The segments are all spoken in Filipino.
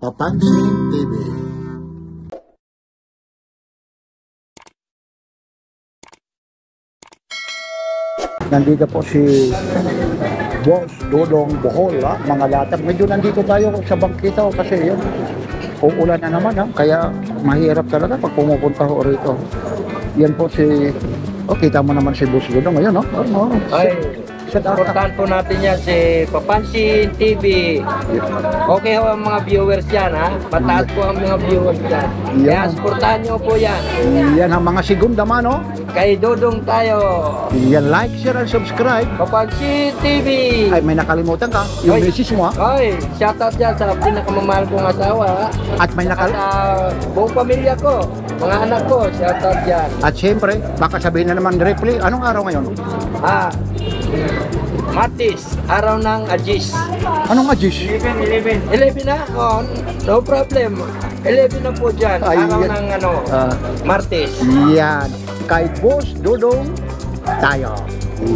Papansin TV. Nandito po si Boss Dodong Bohol, mga latag. Medyo nandito tayo sa bangkita kasi yun, uulan na naman, kaya mahirap talaga pag pumupunta ho rito. Yan po si, kita mo naman si Boss Dodong ngayon, Ay, supportahan po natin yan si Papansin TV. Okay ho ang mga viewers yan, ha? Mataas po ang mga viewers yan. Kaya supportahan nyo po yan. Yan ang mga segunda mano. Kay Dodong tayo. Yan, like, share, and subscribe. Papansin TV. Ay, may nakalimutan ka, yung misis mo, Ay, shoutout dyan sa pinakamamahal kong asawa, ha? At may Sa buong pamilya ko, mga anak ko, shoutout dyan. At syempre, baka sabihin na naman directly, anong araw ngayon? Martis, araw ng Agis. Anong Agis? 11 na? Oh, no problem. 11 na po dyan. Ay, Araw yan. ng Martes. Yan. Kay Boss Dodong tayo.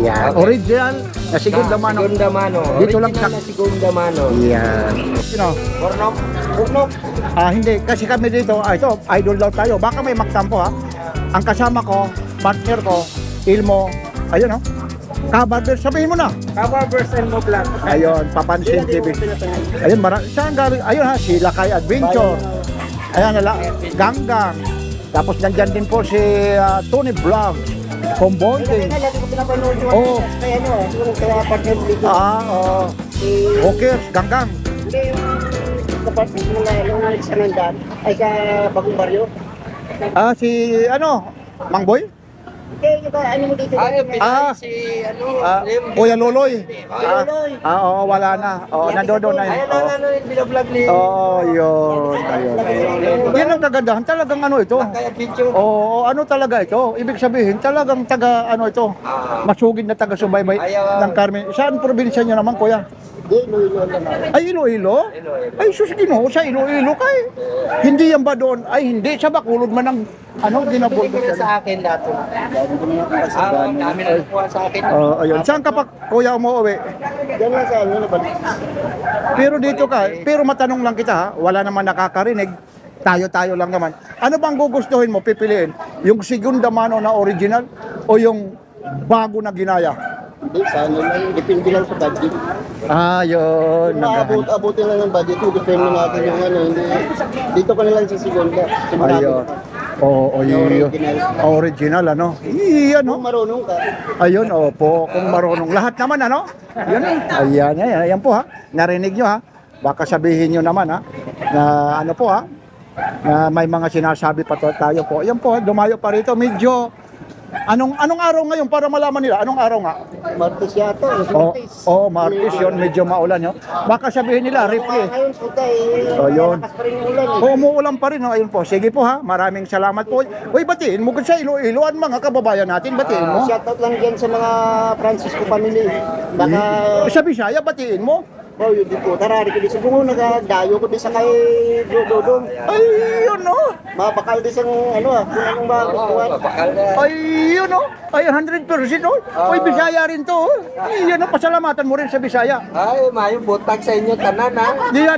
Yan. Okay. Original na segunda mano. Segunda mano. Dito lang Original na segunda mano. Yan. Sino? Pornok. Pornok. Hindi. Kasi kami dito, ito, idol daw tayo. Baka may magtampo, Ang kasama ko, partner ko, Ilmo, ayun, Kabarber, sabihin mo na. Kabarbers and Moblan. Ayun, Papansin TV. Ayun, saan galing? Ayun, sila kay Adventure. Ayan, Ganggang. Tapos nandyan din po si Tony Vlogs. Combonding. Oh. Kaya partner dito. Walkers, Ganggang. Hindi yung kapatid mo na yung sa Nandan ay sa Bagong Baryo. Si Mang Boy? Hindi, ano mo dito? Si Lim. Kuya Loloy. Loloy. Oo, wala na. Nandoon na yun. Ayan ang binablog ni. Yun. Ayun. Yan ang kagandahan. Talagang ito. Kaya picture. Ano talaga ito? Ibig sabihin, talagang ito. Masugid na taga-subaybay ng Carmen. Saan probinsya niyo naman, kuya? Iloilo lang. Ay, Iloilo? Ay, sus, Ginoo, sa Iloilo kay. Hindi yan ba doon? Ay, hindi. Sa Bacolod man ang, ginabol Hindi ko na sa akin dati. Dami na nakuha sa akin. Ayun. Saan ka pa, kuya, umuwi? Diyan lang sa ano, nabalik. Pero dito ka, pero matanong lang kita, wala naman nakakarinig. Tayo-tayo lang naman. Ano bang gugustuhin mo, pipiliin? Yung segunda mano na original o yung bago na ginaya? Hindi, sa ano lang, depende lang sa budget. Yun. Abutin lang ng budget mo, gusto mo natin yung hindi. Dito ka na lang sa Segunda. Ayun. Yun. Original, Iyan, Kung marunong ka. Ayun, opo. Kung marunong. Lahat naman, Yun, Ayan po, Narinig nyo, Baka sabihin nyo naman, na na may mga sinasabi pa tayo po. Ayan po, dumayo pa rito. Medyo, anong araw ngayon para malaman nila? Anong araw nga? Martes yata. Martes. Martes yun. Medyo maulan yun. Baka sabihin nila, replay. Ngayon, puta yun. malakas pa rin yung ulan. Umuulan pa rin, Ayun po. Sige po, Maraming salamat po. Uy, batiin mo sa Iloilo. Mga kababayan natin, batiin mo. Shoutout lang dyan sa mga Francisco family. Baka... Sa Bisaya, batiin mo. Yun din po. Tarari ko din sa bungo. Nagdayo ko din sa kay Dodong. Ay, yun, Mabakal din sa kung anong magustuhan. Ay, yun, Ay, 100%, Uy, Bisaya rin to, Yan, pasalamatan mo rin sa Bisaya. Ay, mayo butag sa inyo tanan, ha. Diya,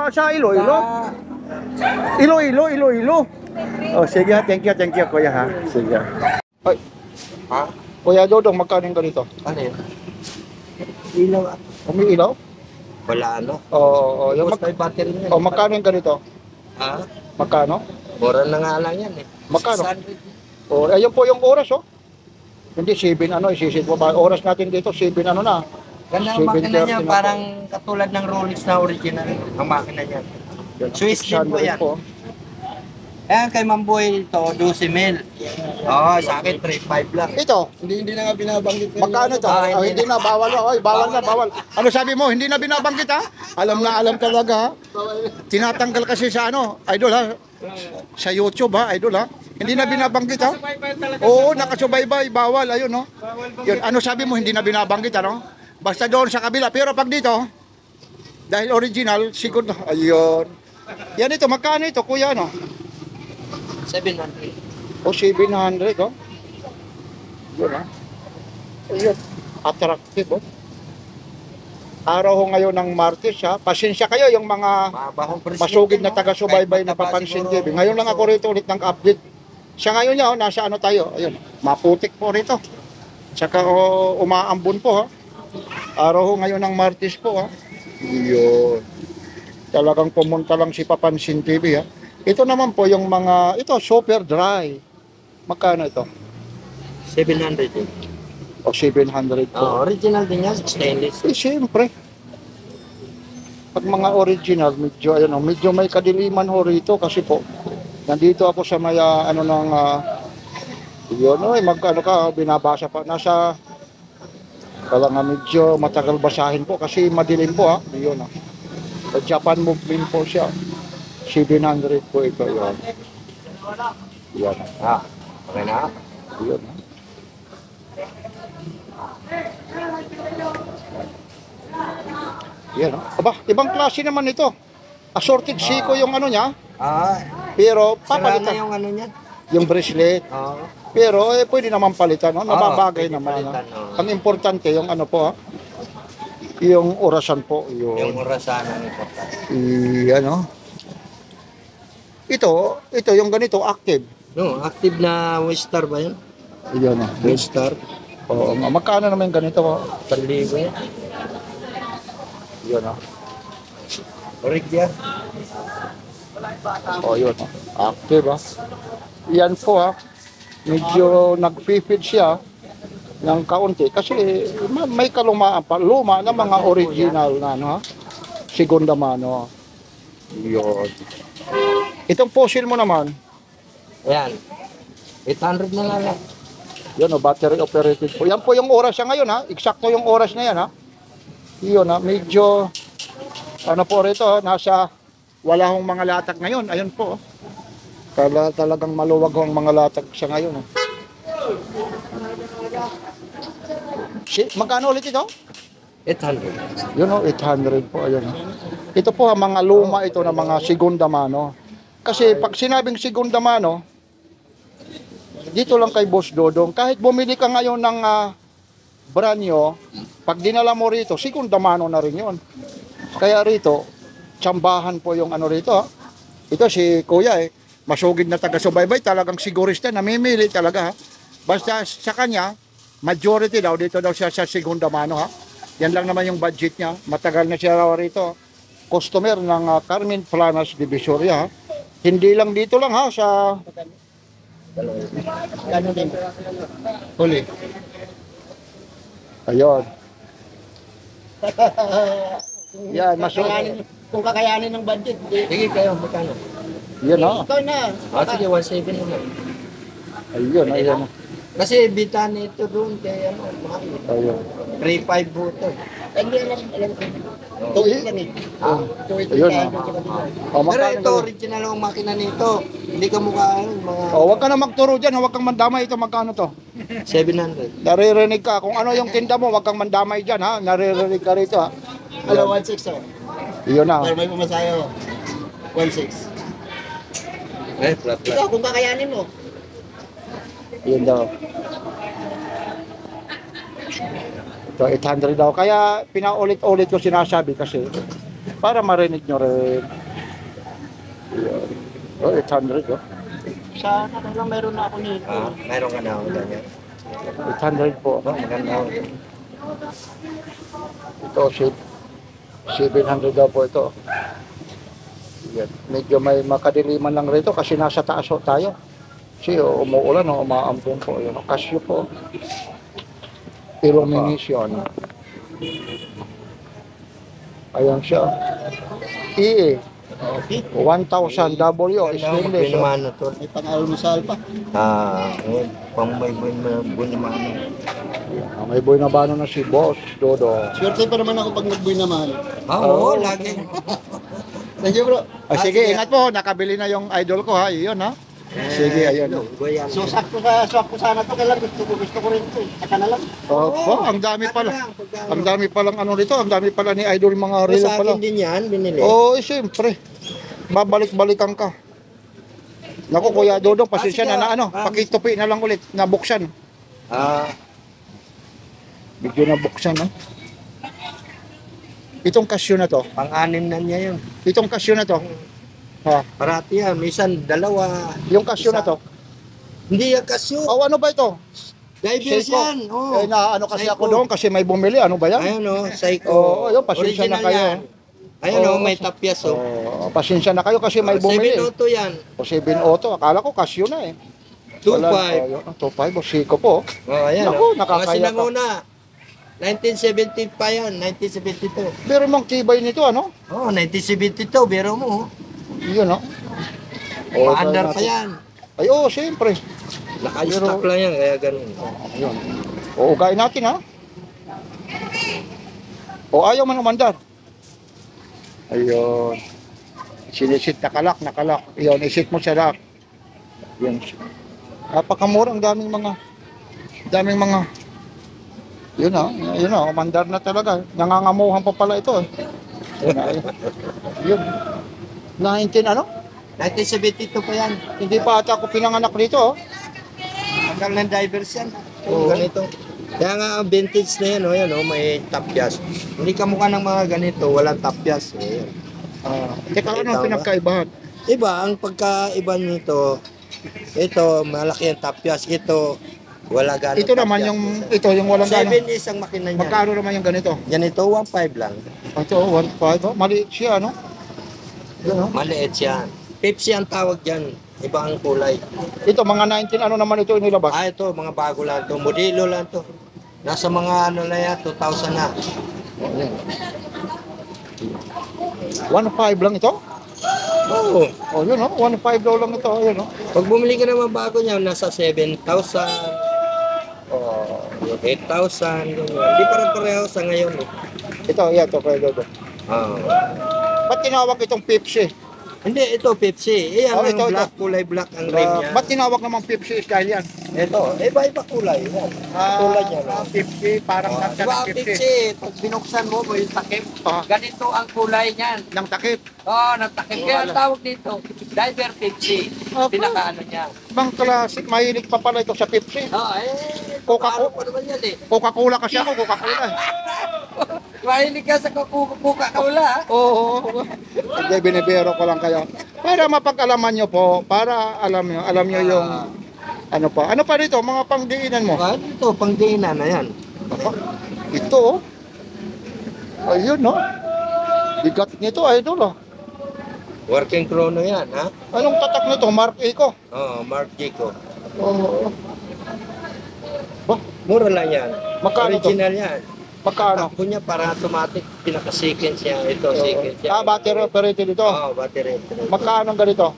sa Iloilo. Iloilo. Sige, thank you, kuya, Sige. Ay, Kuya Dodong, magkano yung ganito? Ano yun? Ilaw. Umiilaw? Wala Yung may battery niya. magkano yung ganito? Magkano? Mura na nga lang yan, Magkano? 600. Ayun po yung oras, Hindi 7 isisid mo ba? Oras natin dito 7 na. Ganda ang makina 7:30 niya, na parang katulad ng Rolex na original. Ang makina niya. Swiss din po yan. Ayan, kay Mamboy ito, 12 mil. Sa akin, 3.5 lang. Ito, Hindi na nga binabanggit. magkano ito? Hindi na, bawal. Bawal. Ano sabi mo, hindi na binabanggit, Alam talaga, Tinatanggal kasi sa idol, Sa YouTube, idol, Hindi na binabanggit, Oo, nakasubaybay, bawal, ayun, Yun, ano sabi mo, hindi na binabanggit, Basta doon sa kabila, pero pag dito, dahil original, siguro, ayun. Yan ito, magkano ito, kuya, 700. 700, Yun, Ayun, attractive, Araw ho ngayon ng Martes ha. Pasensya kayo yung mga Mabahong presidente, masugid na no? taga-subaybay na Kahit mataba Papansin siguro, TV. Ngayon lang ako rito ulit ng update. Siya ngayon niya, nasa ano tayo, ayun, maputik po rito. Tsaka umaambon po ha. Araw ho ngayon ng Martes po ha. Yun. Talagang pumunta lang si Papansin TV ha. Ito naman po yung mga, ito super dry. Magkano ito? 700 eh. O 700 po. Original din yan, stainless. Eh, siyempre. Pag mga original, medyo, ayun, medyo may kadiliman ho rito kasi po, nandito ako sa may, ano ng, yun, ano ka, binabasa pa, nasa, kala nga medyo matagal basahin po kasi madilim po ha, yun Sa Japan movement po siya, 700 po ito, yun. Yan, Okay na? yun. Yan, aba, ibang klase naman ito. Assorted Seiko yung ano niya, pero Sara na papalitan yung ano niyan. yung bracelet. Pero pwede naman palitan, no? Nababagay pwede naman. palitan, No? no? Ang importante yung ano po, ha? Yung orasan po, Yung yung orasan ang importante. ano. Ito yung ganito active. No, active na Wistar ba yun? Iyon na. Wistar. Oo, magkano naman yung ganito? 1,000 yan. Yun na. Origya. Oh, yun. Active, ha. Yan po, ha. Medyo nag-feed siya ng kaunti kasi may kalumaan pa. Luma na mga original na, ano, ha. Segunda mano. Yun. Itong fossil mo naman, Ayan. 800 na lang. yun, battery operated po. Yan po yung oras siya ngayon, ha. Eksakto yung oras na yan, ha. Yun, ha. Medyo, ano po rito, ha? Nasa, wala hong mga latag ngayon. Ayun po. Talagang maluwag ang mga latag siya ngayon. Ha. Magkano ulit ito? 800. Yun, 800 po. Ayun, ha. Ito po, ha, mga luma ito na mga segunda mano. Kasi pag sinabing segunda mano, dito lang kay Boss Dodong, kahit bumili ka ngayon ng brand new, pag dinala mo rito, segunda mano na rin yun. Kaya rito, tsambahan po yung ano rito. Ha? Ito si Kuya masugid na taga-subaybay, talagang sigurista, namimili talaga. Ha? Basta sa kanya, majority daw, dito daw siya sa segunda mano. Ha? Yan lang naman yung budget niya. Matagal na siya raw rito. Customer ng Carmen Planas Divisoria. Ha? Hindi lang dito lang ha, sa huli. Ayun. Yan, Kung kakayanin ng budget, Sige kayo, magkano? yan ha. ikaw na. Sige, 1,700 naman. Ayun, ayun. Kasi bita nito doon, kaya ano, mahal. Ayun. 3,500 buto. Hindi alam ko. Tuwid yan eh. Tuwid Ayun, yan. O, Pero magkano ito, ka- original ang makina nito. Hindi ka mukha mga O, wag ka na magturo dyan, huwag kang mandamay. Ito, magkano to? 700. Naririnig ka. Kung ano yung tinda mo, wag kang mandamay dyan ha. Naririnig ka rito ha. Alam, 1.6 oh. Iyon na. Pero may pumasayo. 1.6. Flat. Ikaw, kung kakayanin mo. Yun daw. Ito, 800 daw. Kaya pinaulit-ulit ko sinasabi kasi para marinig nyo rin. Yun. Oh, 800 oh. Sa lang meron na ako nito. Mayroon ka na ako ganyan. 800 po. Maganda ako. Ito, 700 daw po ito. Yan. Medyo may makadiliman lang rito kasi nasa taas ho tayo. Kasi umuulan o umaampon po. Yun, Casio po. Illumination. Ayan siya. EA. 1,000 W. Stainless. Binumano to. May pang-almusal pa. Pang may bunimano. May boy na bano na si Boss Dodo. Swerte pa naman ako pag nagbuy naman. Oo, lagi. Thank you bro. Sige, ingat po. Nakabili na yung idol ko ha. Iyon ha. Sige, ayun. So swap ko sana to kailan gusto ko rin to. Saka na lang. Opo, ang dami pala. Ang dami palang ano rito. Ang dami pala ni idol mga relo Sa pala. akin din yan, binili. Oo, siyempre. Babalik-balikan ka. Naku, Kuya Dodong, pasensya na ano. Pakitupi na lang ulit. Nabuksan. Medyo nabuksan ha. Itong Casio na to. Pang-anim na niya yun. Itong Casio na to. Ha? Parati yan. Minsan, dalawa. Yung Casio na to. Hindi yan Casio. Oh, ano ba ito? Divers Seiko. yan. Oh. Na ano kasi Seiko. ako doon kasi may bumili. Ano ba yan? Ayun o, Seiko. Oo, ayun, pasensya na Original kayo. yan. Ayun o, Oo, may tapyas o. Oh, pasensya na kayo kasi may bumili. 702 yan. O 7-auto. Akala ko Casio na eh. 2.5. 2.5. O Seiko po. Oh, ayan Naku, o. nakakaya Mga ka. sinanguna. 1970 pa yan. 1972. Pero mong tibay nito ano? Oh, 1972. Biro mo. Yun no? Pa-under pa yan. Ay oo, siyempre. Naka-stock lang yan. Kaya ganun. Yun. O ugayin natin ha. O ayaw man umandar. Ayun. Sinisit nakalak. Ayun, isit mo sa lock. Yun. Napakamura, ang daming mga yun na, umandar na talaga. Nangangamuhan pa pala ito eh. Yun. 19 ano? 1972 pa yan. Hindi pa ata ako pinanganak dito oh. Tagal ng divers yan. Oo. Ganito. Kaya nga ang vintage na yan, yan may tapyas. Hindi ka mukha ng mga ganito, walang tapyas. Ayan. Teka, ano ang pinagkaibahan? Iba, ang pagkaiba nito, ito, malaki ang tapyas. Ito, wala gano'ng Ito naman yung walang 7 gano'n. is ang makina niya. Magkano naman yung ganito? Yan ito, 1.5 lang. Ito, 1.5. Oh. Maliit siya, no? Yan, oh. Maliit yan. Pepsi ang tawag dyan. Iba ang kulay. Ito, mga 19, ano naman ito inilabas? Ito, mga bago lang to. Modelo lang to. Nasa mga ano na yan, 2,000 na. 1.5 lang ito? Oo. Oh, yun, oh. 1.5 daw lang ito. Ayun, oh. Pag bumili ka naman bago niya, nasa 7,000. Oh, 8,000. Hindi pareho sa ngayon. Ito, yan, ito, kaya dodo. Ba't tinawag itong Pepsi? Hindi, ito Pepsi. Yan Oh, ang ito, black, kulay black ang rim niya. Ba't tinawag naman Pepsi is dahil yan? Ito, iba-iba kulay. Yan. Tulad yan. Pepsi, parang nasa Diba ng ang Pepsi. Pepsi, pag binuksan mo yung takip, Ah. ganito ang kulay niyan. Ng takip. Oo, natakip. Kaya ang tawag dito, Diver Pepsi. Apa. Pinakaano niya. Bang classic, mahilig pa pala ito sa Pepsi. Coca-Cola pa naman yan eh. Coca-Cola kasi ako, Coca-Cola. Mahilig ka sa Coca-Cola ha? Oo. Hindi, binibiro ko lang kayo. Para mapag-alaman nyo po, para alam nyo yung ano pa dito, mga pangdiinan mo. Ito, pangdiinan na yan. Ito, oh. Ayun, no? Bigat nito, idol, oh. Working chrono yan ha? Anong tatak nito? Mark Eco. Oo, Mark Jaco. Oh. Mura lang yan. Magkano to? Original yan. Magkano? Takbo niya para automatic, pinaka-sequence niya. Ito, sequence niya. Battery operated ito. Oo, battery. Magkano ang ganito?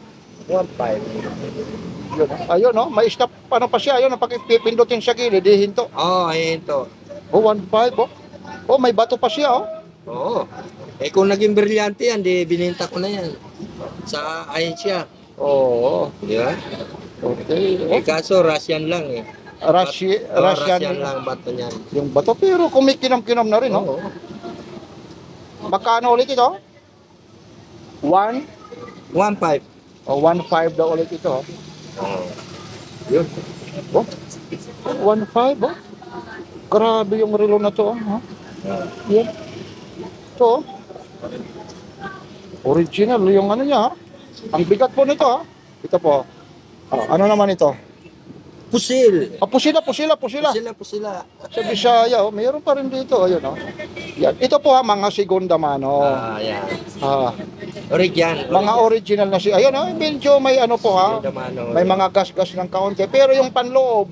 1.5. Yun. Ayun, no? May stop, ano pa siya, ayun, pag pipindutin sa gilid, hihinto. Oo, ayun to. Oh, 1.5, oh. Oh, may bato pa siya, oh. Oo. Kung naging brilyante yan, di bininta ko na yan. Sa Asia. Oo. Di ba? Okay. Kaso Russian lang eh. Russian lang bato niyan. Yung bato, pero kumikinam-kinam na rin, no? Oo. Magkano ulit ito? 1? 1.5. O 1.5 daw ulit ito, oh. Oo. Yun. Oh. 1.5, oh. Grabe yung relo na to, oh. Yan. Ito, oh. Original yung ano niya, ha? Ang bigat po nito, ha? Ito po. Oh, ano naman ito? Pusil. Pusila. Pusila. Sa Bisaya, oh, mayroon pa rin dito, ayun, oh. Yan. Ito po, ha, mga segunda mano. Yan. Ah, Original. mga original na ayun, oh, medyo may ano po, ha? May mga gas-gas ng kaunti. Pero yung panloob,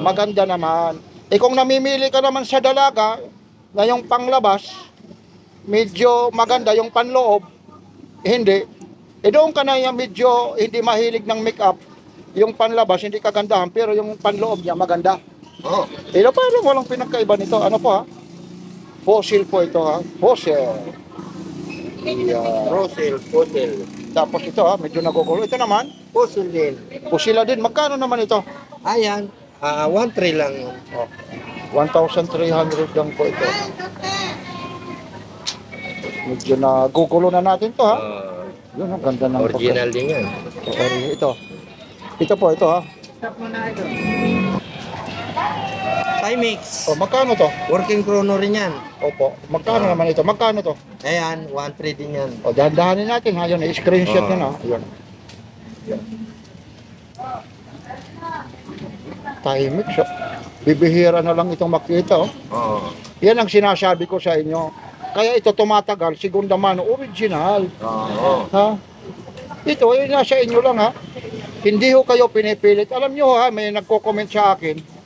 maganda naman. Eh kung namimili ka naman sa dalaga, na yung panglabas, medyo maganda yung panloob, hindi. Eh doon ka na yung medyo hindi mahilig ng make-up, yung panlabas hindi kagandahan, pero yung panloob niya maganda. Oo. Eh parang walang pinagkaiba nito. Ano po, ha? Fossil po ito, ha? Fossil. Yeah. Pusil. Tapos ito, ha? Medyo nagugulo. Ito naman, Pusil din. pusila din. Magkano naman ito? Ayan. 1.3 lang. Oh, 1,300 lang po ito. Medyo nagugulo na natin to, ha? Yun, ang ganda ng Original din yan. Ito. Ito po, ito, ha? Timex. magkano to? Working chrono rin yan. Opo, magkano naman ito? Magkano to? Ayan, 1.3 din yan. O, dahan-dahanin natin ha, yun, screenshot Oo. yun ha. Yun. Timex, oh. Bibihira na lang itong makita, oh. Oo. Yan ang sinasabi ko sa inyo. Kaya ito tumatagal, segunda mano, original. Oo. Ha? Ito, yun nasa inyo lang ha. Hindi ho kayo pinipilit. Alam nyo ha, may nagko-comment sa akin.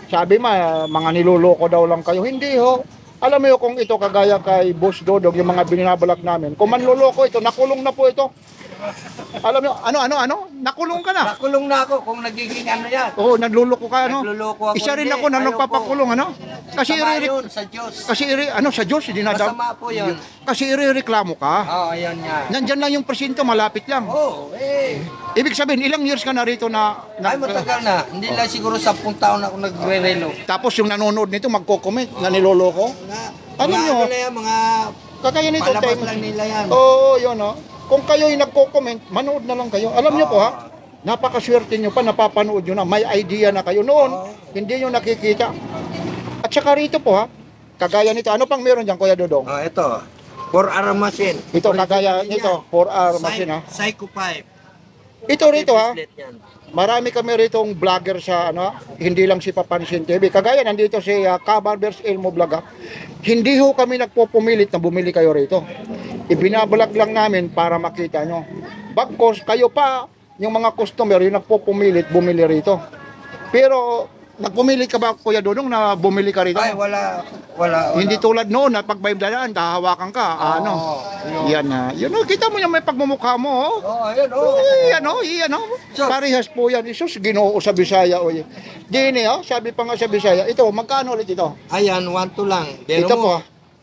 Sabi mga niloloko daw lang kayo. Hindi ho. Alam mo kung ito kagaya kay Boss Dodog, yung mga binabalak namin. Kung manloloko ito, nakulong na po ito. Alam nyo, ano? Nakulong ka na. Nakulong na ako kung nagiging ano yan. Oo, nanluloko ka, ano? Nagluloko ako. Isa rin Hindi, ako na ayoko. nagpapakulong, ano? Kasi Masama yun sa Diyos. sa Diyos, Masama po yun. Kasi irereklamo ka. Oo, ayun nga. Nandyan lang yung presinto, malapit lang. Oo, Ibig sabihin, ilang years ka na rito ay matagal na. Hindi lang siguro 10 taon ako nagre-relo. tapos yung nanonood nito, magko-comment na niloloko. Alam Mga nyo, ano na yan, mga kagaya nito, palabas lang nila yan. Oo, yun, oh. Kung kayo'y nagko-comment, manood na lang kayo. Alam nyo po, ha? Napakaswerte nyo pa, napapanood nyo na. May idea na kayo. Noon, hindi nyo nakikita. At saka rito po, ha? Kagaya nito, ano pang meron dyan, Kuya Dodong? Ito, 4R machine. Ito, kagaya nito, 4R machine, ha? Psycho 5. Ito rito, ha? Marami kami ritong vlogger sa hindi lang si Papansin TV. Kagaya nandito si Kabarbers Elmo Vlog. Hindi ho kami nagpupumilit na bumili kayo rito. Ibinabalag lang namin para makita nyo. Bagkos kayo pa, yung mga customer yung nagpupumilit bumili rito. Pero nagpumilit ka ba, Kuya Dodong, na bumili ka rito? Ay, wala. Hindi tulad noon na pag may dadaan, hahawakan ka. Yan na. Yun, kita mo yung may pagmumukha mo. Ayun, Yan. Parehas po yan. Isus, Ginoo sa Bisaya. Dini, sabi pa nga sa Bisaya. Ito, magkano ulit ito? Ayan, 1-2 lang. Pero Ito po,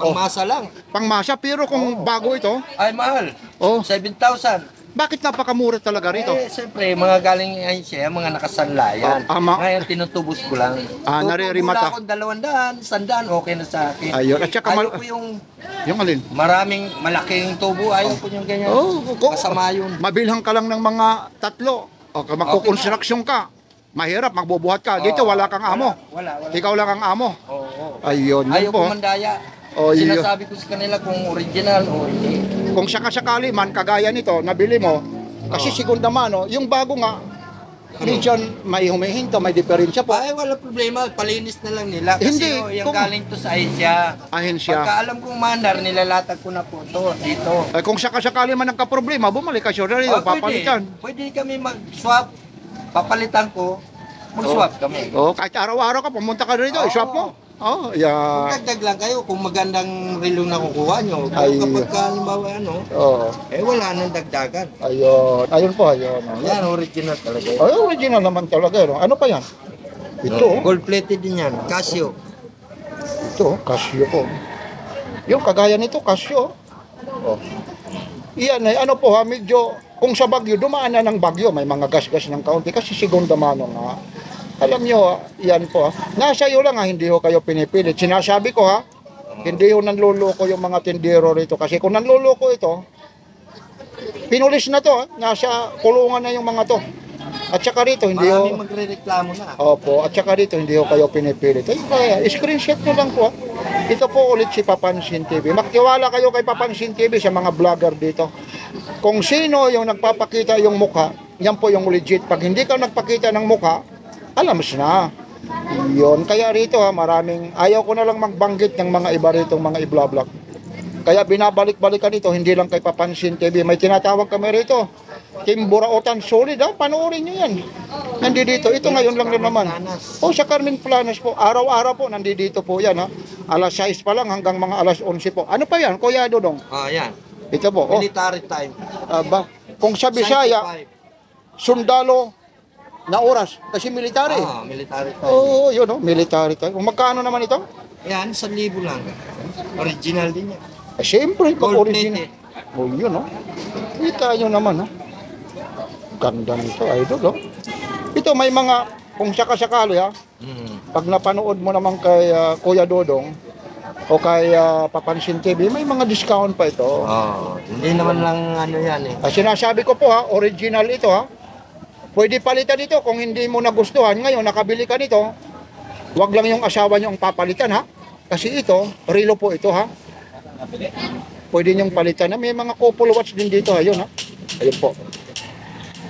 pangmasa lang. Pangmasa, pero kung bago ito, Ay, mahal. oh, 7,000. bakit napakamura talaga rito? Siyempre, mga galing ay siya, mga nakasanla yan. Ngayon, tinutubos ko lang. Naririmata. Kung 200, 100, okay na sa akin. Ayun, at saka Ayaw ko yung alin? maraming malaking tubo. Ayaw ko yung ganyan. Masama yun. Mabilhan ka lang ng mga 3. O, magkukonstruksyon ka. Mahirap, magbubuhat ka. Dito, wala kang amo. Wala. Ikaw lang ang amo. Oo. Ayun, yun Ayaw po. ko mandaya. Yun. Sinasabi ko sa kanila kung original o hindi. Kung sakasakali man, kagaya nito, nabili mo, kasi segunda mano, yung bago nga, minsan may humihinto, may diferensya po. Ay, wala problema. Palinis na lang nila. Kasi Hindi, yung galing to sa Asia. Ahensya. Pagka alam kong mandar, nilalatag ko na po to dito. Kung sakasakali man nagka-problema, bumalik ka siya rito, papalitan. Pwede kami mag-swap. Papalitan ko, mag-swap kami. Kahit araw-araw ka, pumunta ka rito, i-swap mo. Yeah. Magdagdag lang kayo kung magandang relo na kukuha nyo. Ay. Kapag halimbawa wala nang dagdagan. Ayun po. Yan, original talaga. Original naman talaga. Ano pa yan? Ito. Gold plated din yan, Casio. Ito, Casio po. Yung kagaya nito, Casio. Iyan ay ano po medyo, kung sa Bagyo, dumaan na ng Bagyo, may mga gas-gas ng kaunti kasi segunda mano nga. Alam nyo, yan po nasa iyo lang hindi ho kayo pinipilit. Sinasabi ko hindi ho nanluloko yung mga tindero rito. Kasi kung nanluloko ito, pinulis na to nasa kulungan na yung mga to. At saka rito, hindi ho... Maraming magre-reklamo na. Opo, at saka rito, hindi ho kayo pinipilit. Kaya, screenshot nyo lang po. Ito po ulit si Papansin TV. Magtiwala kayo kay Papansin TV sa mga vlogger dito. Kung sino yung nagpapakita yung mukha, yan po yung legit. Pag hindi ka nagpakita ng mukha, alam na. Yun. Kaya rito maraming, ayaw ko na lang magbanggit ng mga iba rito, mga i-vlog. Kaya binabalik-balikan ito, hindi lang kay Papansin TV. May tinatawag kami rito. Team Burautan, solid panoorin nyo yan. Nandito, ito ngayon lang naman. Sa Carmen Planas po, araw-araw po, nandito po yan Alas 6 pa lang hanggang mga alas 11 po. Ano pa yan, Kuya Dodong? Yan. Ito po. Military time. Kung sa Bisaya, sundalo na oras. Kasi military. Military time. Yun military time. Kung magkano naman ito? Yan, 1,000 lang. Original din yan. Siyempre, Gold original. plated. Yun Kita nyo naman Ganda nito, idol Ito may mga, kung sakasakali pag napanood mo naman kay Kuya Dodong o kay Papansin TV, may mga discount pa ito. Hindi naman lang yan Sinasabi ko po original ito Pwede palitan ito kung hindi mo nagustuhan. Ngayon, nakabili ka nito, Wag lang yung asawa nyo ang papalitan ha. Kasi ito, relo po ito ha. Pwede nyong palitan na. May mga couple watch din dito. Ayun ha. Ayun po.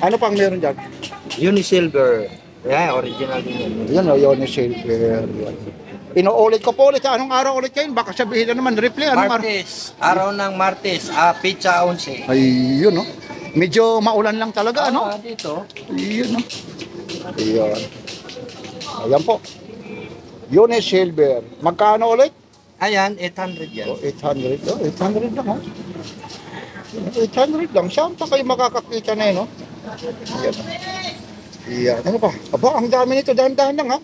Ano pang meron dyan? Unisilver. Yeah, original din yan. Yan o, yun yung silver. Inuulit ko po ulit. Anong araw ulit kayo? Baka sabihin na naman, replay. Anong araw? Martes. Araw ng Martes. Pizza 11. Ayun no. Medyo maulan lang talaga ano? Dito. Ayun no. Ayun. Ayan po. Yun yung silver. Magkano ulit? Ayan, 800 yan. Oh, 800. Oh, 800 lang, oh. 800 lang. Saan pa kayo makakakita na yun, no? Ayan. Ayan. Ano pa? Aba, ang dami nito. Dahan-dahan lang, ha?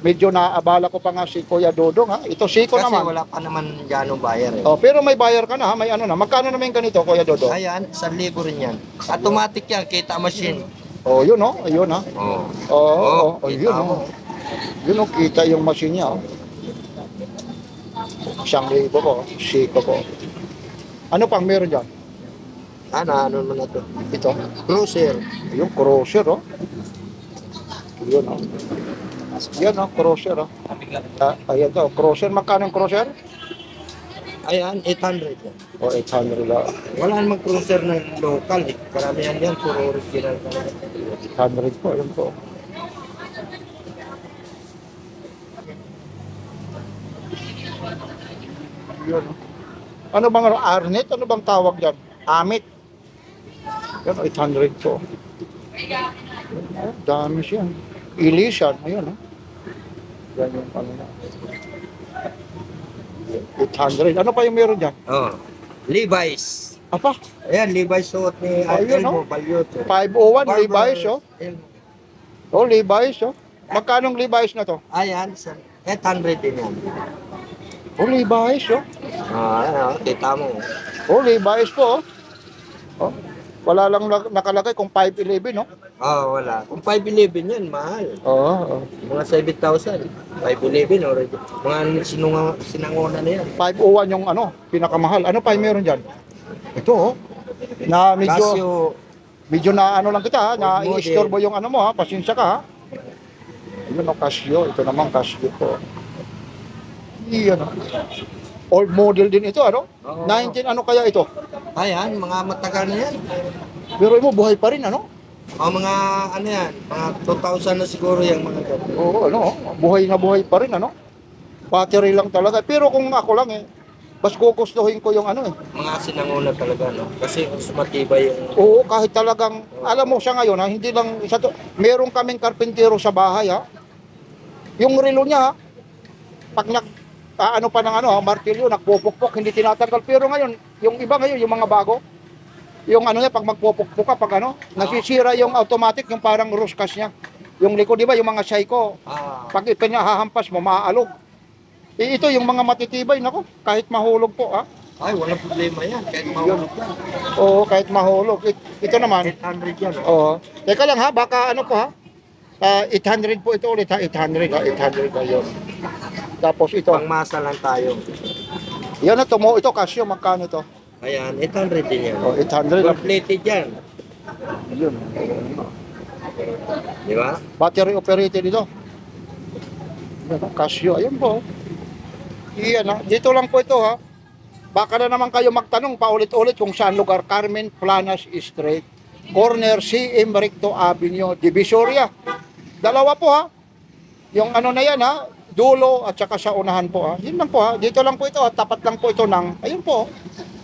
Medyo naaabala ko pa nga si Kuya Dodong, ha? Ito, Siko Kasi naman. wala pa naman ganong bayar eh. Oh, pero may bayar ka na, ha? May ano na. Magkano naman yung ganito, Kuya Dodong? Ayan, 1,000 rin yan. Automatic yan, kita machine. Oh, yun, oh. Ayun, ha? Oh. Oh, oh, kita yun, mo. oh. Yun, oh. Kita yung machine niya, oh. 1,000 po, Siko po. Ano pang meron dyan? Ano naman na to? Ito. Cruiser. Yung crosser, oh. Yun, oh. Yan, oh, crosser, oh. Ayan to, crosser. Magkano yung crosser? Ayan, 800 yan. O, 800 lang. Wala namang cruiser na local eh. Karamihan yan, puro original talaga. 800 po, ayan po. Yun, oh. Ano bang arnet? Ano bang tawag dyan? Amit. Yan, 800 po. Oh, dami siya. Ilisan, ayun, oh. Yan yung ano na. 800. Ano pa yung meron dyan? Oh. Levi's. Apa? Ayan, Levi's suot ni Ayun, Elmo oh. Balyoto. 501 Levi's, oh. Elmo. Oh, Levi's, oh. Magkano Levi's na to? Ayan, 800 din yan. Oh, Levi's, oh. Ayan, kita mo. Oh, Levi's po, oh. Oh. Wala lang nakalagay kung 511, no? Oh, wala. Kung 511 yan, mahal. Oo. Oh, Mga 7,000. 511 already. Mga sinangona na yan. 501 yung ano, pinakamahal. Ano pa yung meron dyan? Ito, oh. Na Casio. medyo na ano lang kita, ha? Na Old model. i-istorbo yung ano mo, ha? Pasensya ka, ha? Yun, oh, Casio. Ito naman, Casio po. Iyan, oh. Old model din ito, ano? Oo. 19, ano kaya ito? Ayan, mga matagal na yan. Pero mo, buhay pa rin, ano? O mga ano yan, mga 2,000 na siguro yung mga ganun. Oo, ano, buhay na buhay pa rin, ano? Battery lang talaga. Pero kung ako lang, mas kukustuhin ko yung ano, Mga sinangona talaga, no? Kasi mas matibay yung... Oo, kahit talagang, alam mo siya ngayon, ha, hindi lang, isa to, meron kaming karpintero sa bahay, ha? Yung relo niya, ha? Pag ano pa ng ano, ha, martilyo, nagpupukpok, hindi tinatanggal. Pero ngayon, yung iba ngayon, yung mga bago, yung ano niya, pag magpupukpok ka, pag ano, nasisira yung automatic, yung parang ruskas niya. Yung likod, di ba, yung mga Seiko, pag ipinahahampas mo, maaalog. Ito, yung mga matitibay, nako, kahit mahulog po, ha? Ay, walang problema yan. Kahit mahulog yan. Oo, kahit mahulog. Ito naman, 800 yan, oh. oo. Teka lang ha, baka ano po ha, 800 po ito ulit ha, 800 ha, 800 ha, yun. Tapos ito, Pangmasa lang tayo. yan na to mo, ito Casio, magkano to? Ayan, 800 din yan. Oh, 800 lang. Completed yan. Yun. Di ba? Battery operated ito. Yan, Casio, ayun po. Iyan ha, dito lang po ito ha. Baka na naman kayo magtanong paulit-ulit kung saan lugar. Carmen Planas Street, corner CM Recto Avenue, Divisoria. Dalawa po ha. Yung ano na yan ha, dulo at saka sa unahan po ha. Yun lang po ha. Dito lang po ito ha. Tapat lang po ito ng, ayun po.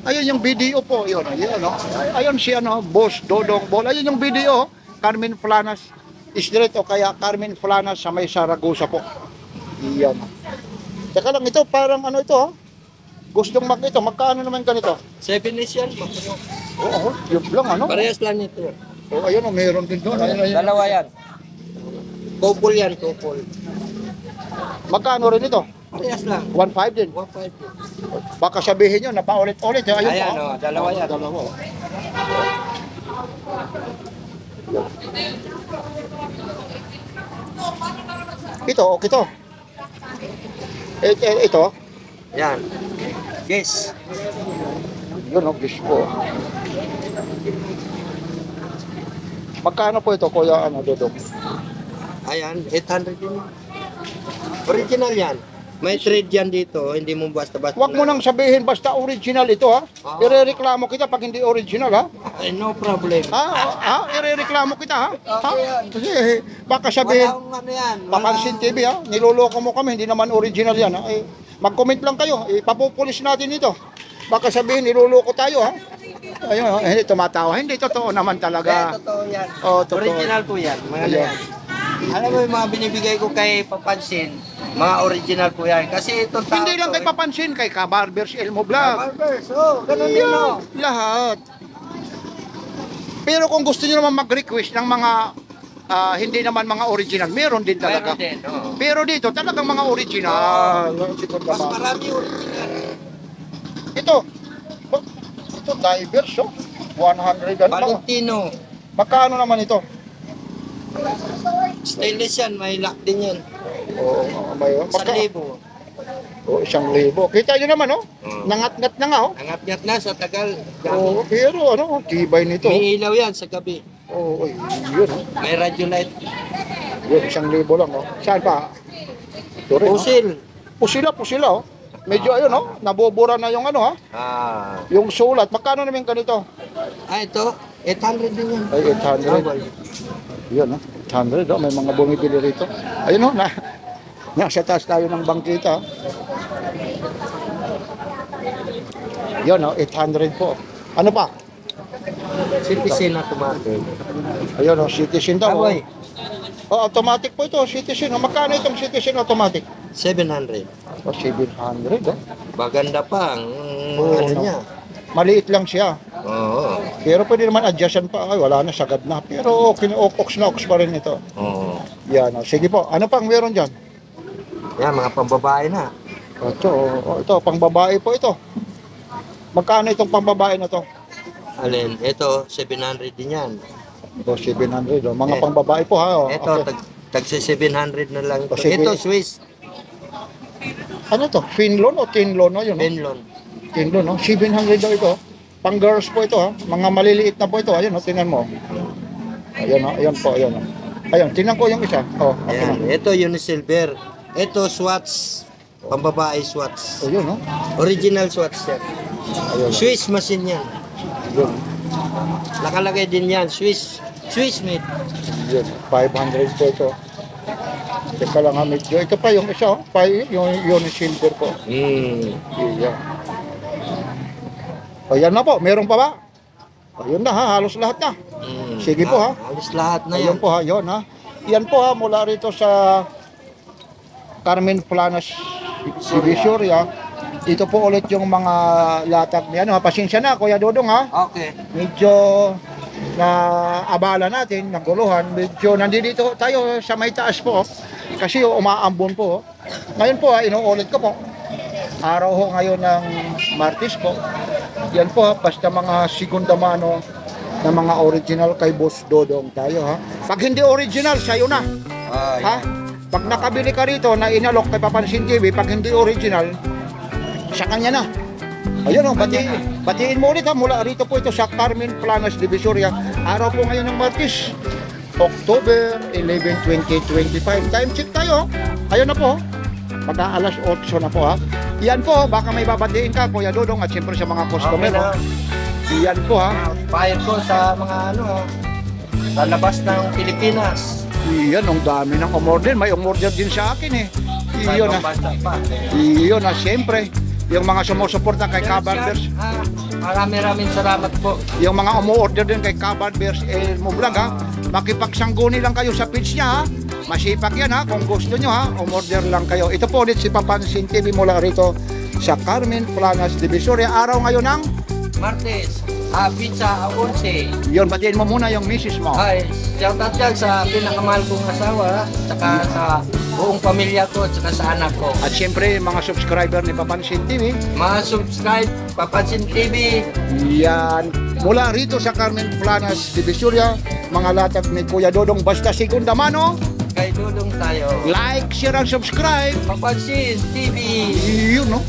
Ayun yung video po. Yun, ayun, no? Ayun si ano, Boss Dodong Ball. Ayun yung video. Carmen Planas Street o kaya Carmen Planas sa may Saragosa po. Iyan. Teka lang, ito parang ano ito ha. Gustong ito. Magkano naman ganito? 7 is yan. Oo, yun lang ano. Parehas lang ito. Oh, ayun oh, meron din doon. Ayun, ayun. Dalawa yan. Couple yan, couple. Magkano rin ito? Parehas lang. 1.5 din. 150. Baka sabihin nyo, napaulit-ulit. Ayun Ayan, po. oh, dalawa yan. Dalawa. Ito, okay to. Ito. Yan. Yes. Yun oh, fish po. Magkano po ito, Kuya ano, Dodong? Ayan, 800 din. Original yan. May trade yan dito, hindi mo basta-basta. Huwag mo nang sabihin basta original ito ha. Oo. Irereklamo kita pag hindi original ha. Ay, no problem. Irereklamo kita ha. Okay yan. Kasi baka sabihin, Wala akong ano yan. Papansin TV ha, niloloko mo kami, hindi naman original yan ha. Mag-comment lang kayo, ipapupulis natin ito. Baka sabihin, niloloko tayo ha. Ayun, hindi tumatawa. Hindi totoo naman talaga. Totoo yan. Oo, totoo. Original po yan. Mga Ayan. yan. Alam mo yung mga binibigay ko kay Papansin, mga original po yan. Kasi itong tao Hindi lang to, kay Papansin, kay Kabarbers Elmo Vlog. Barbers, ganun din o. Lahat. Pero kung gusto niyo naman mag-request ng mga hindi naman mga original, meron din talaga. Meron din, oo. Pero dito talagang mga original. Mas marami original. Ito. Ito divers oh. 100 ano. Valentino. Magkano naman ito? Stainless yan, may lock din yan. Oo, may 1,000. Oh, 1,000. Kita niyo naman oh. Oo. Nangat-ngat na nga oh. Angat-ngat na sa tagal. Oh, pero ano, tibay nito. May ilaw yan sa gabi. Oh, yun oh. May radio light. Yun, 1,000 lang oh. Saan pa? Ito rin, oh. Pusil. Pusila oh. Medyo ayun oh, nabubura na yung ano ha. Yung sulat. Magkano naman ganito? Ito, 800 din yan. Ay, 800. Yun oh, 800 oh. May mga bumibili rito. Ayun oh, nasa taas tayo ng bangkita. Yun oh, 800 po. Ano pa? Citizen automatic. Ayun oh, Citizen daw. Oh. Aboy, Oh, automatic po ito, Citizen. Oh, magkano itong Citizen automatic? 700. Oh, 700 oh. Maganda pa ang Oo, ano no. niya. Maliit lang siya. Oo. Pero pwede naman adjustan pa. Ay, wala na, sagad na. Pero okay, ox na ox pa rin ito. Oo. Yan oh. Sige po, ano pang meron dyan? Yan, mga pambabae na. Ito, ito, pang babae po ito. Magkano itong pang babae na to? Alin, ito, 700 din yan. Ito, 700 oh. Mga Eh, pang babae po ha. Oh. Ito, Okay. tagsi 700 na lang ito. O, sige. Ito, Swiss, Ano to? Finlon o Tinlon? No? Yun, no? Benlon. Tinlon, no? 700 daw ito. Pang girls po ito ha. Mga maliliit na po ito. Ayun, no? Tingnan mo. Ayun, no? Ayun po, ayun. No? Ayun, tingnan ko yung isa. Oh, okay. Ayan, ito, Unisilver. Ito, Swatch. Pambabae Swatch. Ayun, no? Original Swatch yan. Ayun, no? Swiss machine yan. Ayun. Nakalagay din yan, Swiss made. Yun, 500 po ito. Teka lang ha, medyo. Ito pa yung isa, oh. Yung silver po. Iya. O yan na po, meron pa ba? Ayun na ha, halos lahat na. Sige po, ha. Halos lahat na Ayun yan. po ha, yun ha. Yan po ha, mula rito sa Carmen Planas Divisoria. Ito po ulit yung mga latag ni ano ha. Pasensya na, Kuya Dodong ha. Okay. Medyo na abala natin, naguluhan. Medyo nandito tayo sa may taas po. Kasi umaambon po. Ngayon po ha, inuulit ko po. Araw ho ngayon ng Martes po. Yan po ha, basta mga segunda mano na mga original kay Boss Dodong tayo ha. Pag hindi original, sa'yo na. Ha? Pag nakabili ka rito na inalok kay Papansin TV, pag hindi original, sa kanya na. Ayun o, batiin mo ulit ha, mula rito po ito sa Carmen Planas Divisoria. Araw po ngayon ng Martes, October 11, 2025. Time check tayo. Ayun na po. Pagka alas 8 na po ha. Yan po, baka may babatiin ka, Kuya Dodong, at siyempre sa mga customer. Okay na. Yan po ha. Bayad ko sa mga ano, sa labas ng Pilipinas. Iyan, ang dami ng umorder. May umorder din sa akin eh. Iyon Ibang na. basta pa. Iyon na, siyempre. Yung mga sumusuporta kay Kabarbers. Maraming salamat po. Yung mga umu-order din kay Kabarbers Elmo Vlog ha. Makipagsangguni lang kayo sa page niya ha. Masipag yan ha. Kung gusto nyo ha, umorder lang kayo. Ito po ulit si Papansin TV mula rito sa Carmen Planas Divisoria. Araw ngayon ng Martes, pizza 11. yun, batiin mo muna yung misis mo. Ay, shoutout dyan sa pinakamahal kong asawa, saka sa buong pamilya ko, saka sa anak ko. At siyempre, mga subscriber ni Papansin TV. Mga subscribe, Papansin TV. Yan. Mula rito sa Carmen Planas Divisoria, mga latag ni Kuya Dodong, basta segunda mano. Kay Dudong tayo. Like, share, and subscribe. Papansin TV. Yun, no?